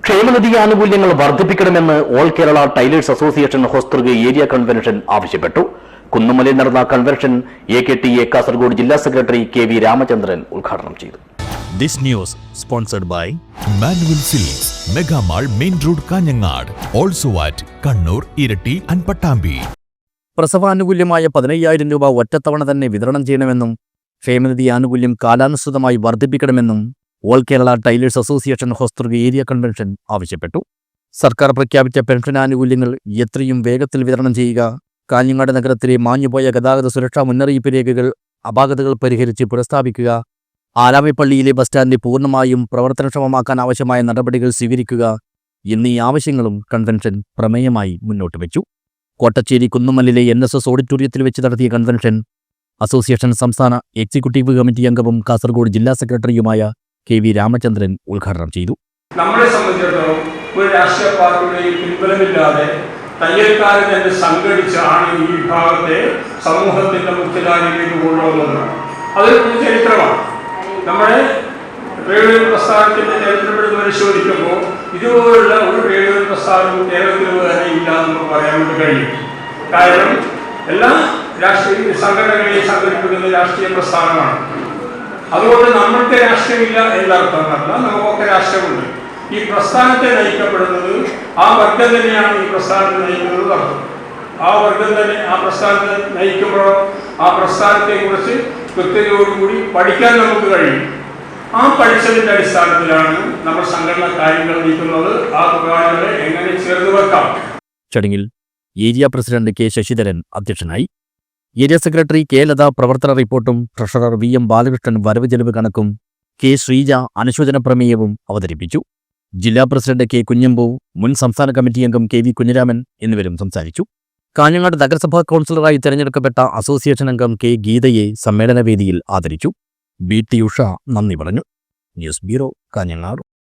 ക്ഷേമനിധി ആനുകൂല്യങ്ങൾ വർദ്ധിപ്പിക്കണമെന്ന് all Kerala tailors association Hosdurg area convention ആവശ്യപ്പെട്ടു. കുന്നുമലയിൽ നടന്ന കൺവെൻഷൻ AKTA കാസർഗോഡ് ജില്ലാ സെക്രട്ടറി KV രാമചന്ദ്രൻ ഉദ്ഘാടനം ചെയ്തു. This news sponsored by Manual Silks, Mega Mall, Main Road, Kanyangad, also at Kannur, Irati and Pattambi. പ്രസവാനുകൂല്യമായ 15,000 രൂപ ഒറ്റത്തവണ തന്നെ വിതരണം ചെയ്യണമെന്നും ക്ഷേമനിധി ആനുകൂല്യം കാലാനുസൃതമായി വർദ്ധിപ്പിക്കണമെന്നും all Kerala tailors association Hosdurg area convention ആവശ്യപ്പെട്ടു. സർക്കാർ പ്രഖ്യാപിച്ച പെൻഷൻ ആനുകൂല്യങ്ങൾ എത്രയും വേഗത്തിൽ വിതരണം ചെയ്യുക, കാഞ്ഞങ്ങാട് നഗരത്തിലെ മാഞ്ഞുപോയ ഗതാഗത സുരക്ഷാ മുന്നറിയിപ്പ് രേഖകൾ അപാകതകൾ പരിഹരിച്ച് പുനഃസ്ഥാപിക്കുക, ആലാമിപ്പള്ളിയിലെ ബസ് സ്റ്റാൻഡ് പൂർണ്ണമായും പ്രവർത്തനക്ഷമമാക്കാൻ ആവശ്യമായ നടപടികൾ സ്വീകരിക്കുക എന്നീ ആവശ്യങ്ങളും കൺവെൻഷൻ പ്രമേയമായി മുന്നോട്ട് വെച്ചു. കോട്ടച്ചേരി കുന്നുമല്ലിലെ NSS ഓഡിറ്റോറിയത്തിൽ വെച്ച് നടത്തിയ കൺവെൻഷൻ അസോസിയേഷൻ സംസ്ഥാന എക്സിക്യൂട്ടീവ് കമ്മിറ്റി അംഗവും കാസർഗോഡ് ജില്ലാ സെക്രട്ടറിയുമായ KV രാമചന്ദ്രൻ ഉദ്ഘാടനം ചെയ്തു. നമ്മളെ സംബന്ധിച്ചിടത്തോളം ഒരു രാഷ്ട്രീയ പാർട്ടിയുടെയും പിൻബലമില്ലാതെ തയ്യൽക്കാരെ തന്നെ സംഘടിച്ചാണ് ഈ വിഭാഗത്തെ സമൂഹത്തിന്റെ മുഖ്യധാരയിലേക്ക് കൊണ്ടുവന്നത്. അതൊരു ചരിത്രമാണ്. നമ്മുടെ റേഡിയോ പ്രസ്ഥാനത്തിന്റെ ചരിത്രം എടുത്ത് പരിശോധിക്കുമ്പോൾ ഇതുപോലുള്ള ഒരു റേഡിയോ പ്രസ്ഥാനവും കേരളത്തിൽ തന്നെ ഇല്ല എന്ന് പറയാൻ വേണ്ടി കഴിയും. കാരണം എല്ലാ രാഷ്ട്രീയ സംഘടനകളെയും സംഘടിപ്പിക്കുന്ന രാഷ്ട്രീയ പ്രസ്ഥാനമാണ്. അതുകൊണ്ട് നമ്മൾക്ക് രാഷ്ട്രീയമില്ല എന്നർത്ഥമല്ല, നമുക്കൊക്കെ രാഷ്ട്രീയമുണ്ട്. ഈ പ്രസ്ഥാനത്തെ നയിക്കപ്പെടുന്നത് ആ വർഗം തന്നെയാണ്. ഈ പ്രസ്ഥാനത്തെ നയിക്കുന്നത് അർത്ഥം ആ വർഗം തന്നെ ആ പ്രസ്ഥാനത്തെ നയിക്കുമ്പോഴോ ആ പ്രസ്ഥാനത്തെ കുറിച്ച് കൃത്യതയോടുകൂടി പഠിക്കാൻ നമുക്ക് കഴിയും. ആ പഠിച്ചതിന്റെ അടിസ്ഥാനത്തിലാണ് നമ്മൾ സംഘടന കാര്യങ്ങൾ നീക്കുന്നത്. ആ തുകാലുകളെ എങ്ങനെ ചേർത്ത് വെക്കാം. ചടങ്ങിൽ ഏരിയ പ്രസിഡന്റ് K ശശിധരൻ അധ്യക്ഷനായി. ഏരിയ സെക്രട്ടറി K ലത പ്രവർത്തന റിപ്പോർട്ടും ട്രഷറർ VM ബാലകൃഷ്ണൻ വരവ് ചെലവ് കണക്കും K ശ്രീജ അനുശോചന പ്രമേയവും അവതരിപ്പിച്ചു. ജില്ലാ പ്രസിഡന്റ് K കുഞ്ഞമ്പു, മുൻ സംസ്ഥാന കമ്മിറ്റി അംഗം KV കുഞ്ഞിരാമൻ എന്നിവരും സംസാരിച്ചു. കാഞ്ഞങ്ങാട് നഗരസഭാ കൗൺസിലറായി തെരഞ്ഞെടുക്കപ്പെട്ട അസോസിയേഷൻ അംഗം K ഗീതയെ സമ്മേളനവേദിയിൽ ആദരിച്ചു. BT ഉഷ നന്ദി പറഞ്ഞു. News bureau, Kanhangad.